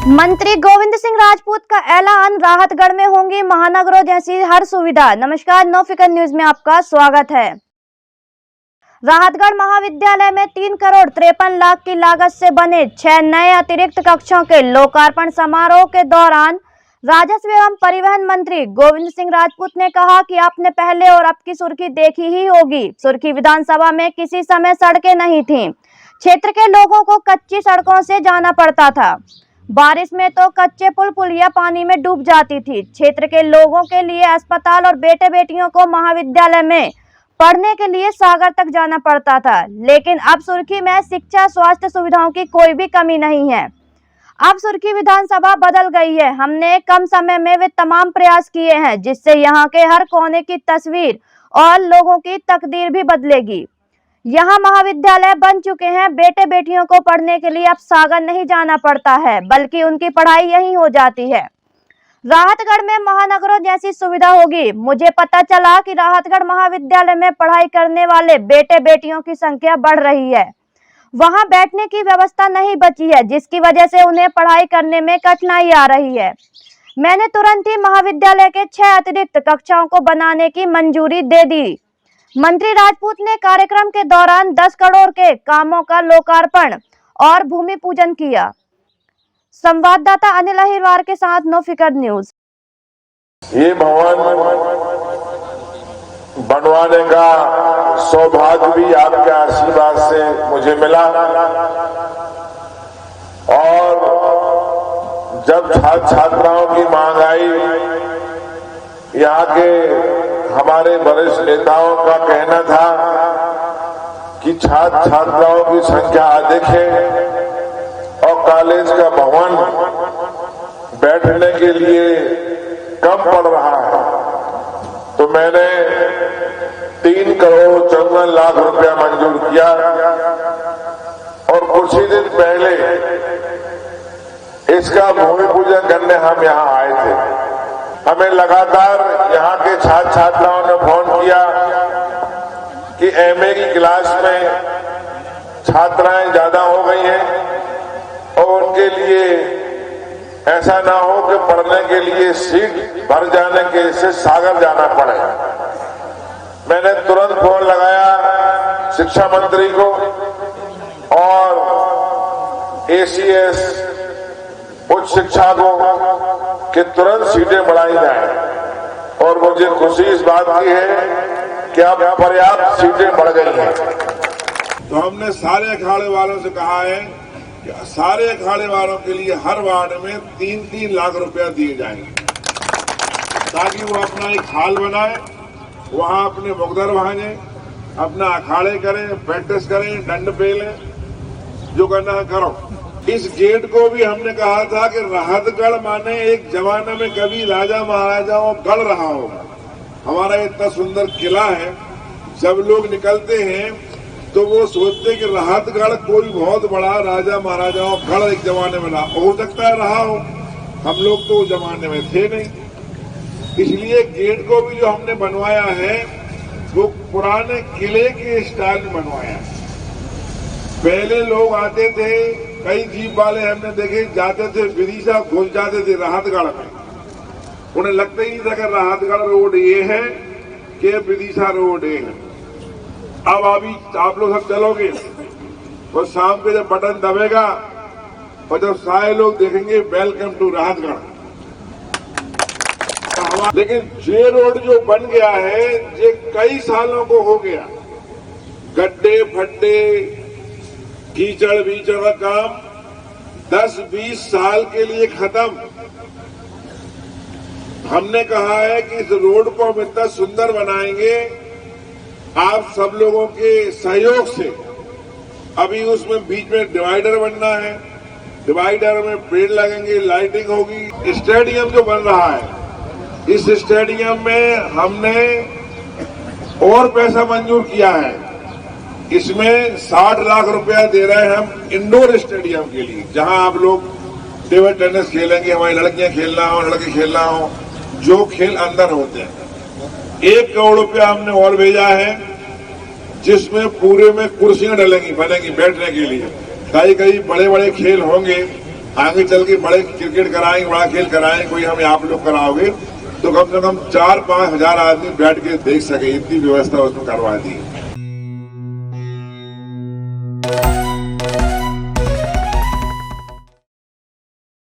मंत्री गोविंद सिंह राजपूत का ऐलान, राहतगढ़ में होंगी महानगरों जैसी हर सुविधा। नमस्कार, नो फिकर न्यूज में आपका स्वागत है। राहतगढ़ महाविद्यालय में 3 करोड़ 53 लाख की लागत से बने 6 नए अतिरिक्त कक्षों के लोकार्पण समारोह के दौरान राजस्व एवं परिवहन मंत्री गोविंद सिंह राजपूत ने कहा कि आपने पहले और अब की सुर्खी देखी ही होगी। सुर्खी विधानसभा में किसी समय सड़कें नहीं थीं। क्षेत्र के लोगों को कच्ची सड़कों से जाना पड़ता था। बारिश में तो कच्चे पुल पुलिया पानी में डूब जाती थी। क्षेत्र के लोगों के लिए अस्पताल और बेटे बेटियों को महाविद्यालय में पढ़ने के लिए सागर तक जाना पड़ता था। लेकिन अब सुर्खी में शिक्षा स्वास्थ्य सुविधाओं की कोई भी कमी नहीं है। अब सुर्खी विधानसभा बदल गई है। हमने कम समय में वे तमाम प्रयास किए हैं जिससे यहाँ के हर कोने की तस्वीर और लोगों की तकदीर भी बदलेगी। यहाँ महाविद्यालय बन चुके हैं। बेटे बेटियों को पढ़ने के लिए अब सागर नहीं जाना पड़ता है, बल्कि उनकी पढ़ाई यहीं हो जाती है। राहतगढ़ में महानगरों जैसी सुविधा होगी। मुझे पता चला कि राहतगढ़ महाविद्यालय में पढ़ाई करने वाले बेटे बेटियों की संख्या बढ़ रही है। वहां बैठने की व्यवस्था नहीं बची है, जिसकी वजह से उन्हें पढ़ाई करने में कठिनाई आ रही है। मैंने तुरंत ही महाविद्यालय के 6 अतिरिक्त कक्षाओं को बनाने की मंजूरी दे दी। मंत्री राजपूत ने कार्यक्रम के दौरान 10 करोड़ के कामों का लोकार्पण और भूमि पूजन किया। संवाददाता अनिल अहिरवार के साथ नो फिकर न्यूज। ये भवन बनवाने का सौभाग्य भी आपके आशीर्वाद से मुझे मिला और जब छात्र छात्राओं की मांग आई, यहाँ के हमारे वरिष्ठ नेताओं का कहना था कि छात्र छात्राओं की संख्या अधिक है और कॉलेज का भवन बैठने के लिए कम पड़ रहा है, तो मैंने 3 करोड़ 54 लाख रुपया मंजूर किया और कुछ ही दिन पहले इसका भूमि पूजन करने हम यहाँ आए थे। हमें लगातार यहाँ के छात्र छात्राओं ने फोन किया कि एमए की क्लास में छात्राएं ज्यादा हो गई हैं और उनके लिए ऐसा ना हो कि पढ़ने के लिए सीट भर जाने के से सागर जाना पड़े। मैंने तुरंत फोन लगाया शिक्षा मंत्री को और एसीएस उच्च शिक्षा को कि तुरंत सीटें बढ़ाई जाए और मुझे खुशी इस बात की है कि अब पर्याप्त सीटें बढ़ गई हैं। तो हमने सारे अखाड़े वालों से कहा है कि सारे अखाड़े वालों के लिए हर वार्ड में 3-3 लाख रुपया दिए जाएंगे ताकि वो अपना एक हाल बनाए, वहां अपने मुकदर भांजे, अपना अखाड़े करें, प्रैक्टिस करें, दंड पेलें, जो करना है करो। इस गेट को भी हमने कहा था कि राहतगढ़ माने एक जमाने में कभी राजा महाराजाओं गढ़ रहा होगा। हमारा इतना सुंदर किला है, जब लोग निकलते हैं तो वो सोचते कि राहतगढ़ कोई बहुत बड़ा राजा महाराजाओं गढ़ एक जमाने में रहा हो सकता है, रहा हो। हम लोग तो उस जमाने में थे नहीं, इसलिए गेट को भी जो हमने बनवाया है वो पुराने किले के स्टाइल में बनवाया है। पहले लोग आते थे, कई जीप वाले हमने देखे जाते थे, विदिशा घुस जाते थे राहतगढ़ में। उन्हें लगता ही नहीं था कि राहतगढ़ रोड ये है कि विदिशा रोड ये है। अब अभी आप लोग सब चलोगे और शाम को जब बटन दबेगा और जब सारे लोग देखेंगे वेलकम टू राहतगढ़। लेकिन जे रोड जो बन गया है ये कई सालों को हो गया। गड्ढे फड्डे कीचड़ बीचड़ का काम 10-20 साल के लिए खत्म। हमने कहा है कि इस रोड को हम इतना सुंदर बनाएंगे आप सब लोगों के सहयोग से। अभी उसमें बीच में डिवाइडर बनना है, डिवाइडर में पेड़ लगेंगे, लाइटिंग होगी। स्टेडियम जो बन रहा है, इस स्टेडियम में हमने और पैसा मंजूर किया है। इसमें 60 लाख रुपया दे रहे हैं हम इंडोर स्टेडियम के लिए, जहां आप लोग टेबल टेनिस खेलेंगे, हमारी लड़कियां खेलना हो, लड़के खेलना हो, जो खेल अंदर होते हैं। 1 करोड़ रुपया हमने और भेजा है जिसमें पूरे में कुर्सियां डलेंगी, बनेगी बैठने के लिए। कई कई बड़े बड़े खेल होंगे, आगे चल के बड़े क्रिकेट कराएंगे, बड़ा खेल कराएंगे, कोई हमें आप लोग कराओगे तो कम से कम 4-5 हजार आदमी बैठ के देख सके, इतनी व्यवस्था उसमें करवा दी।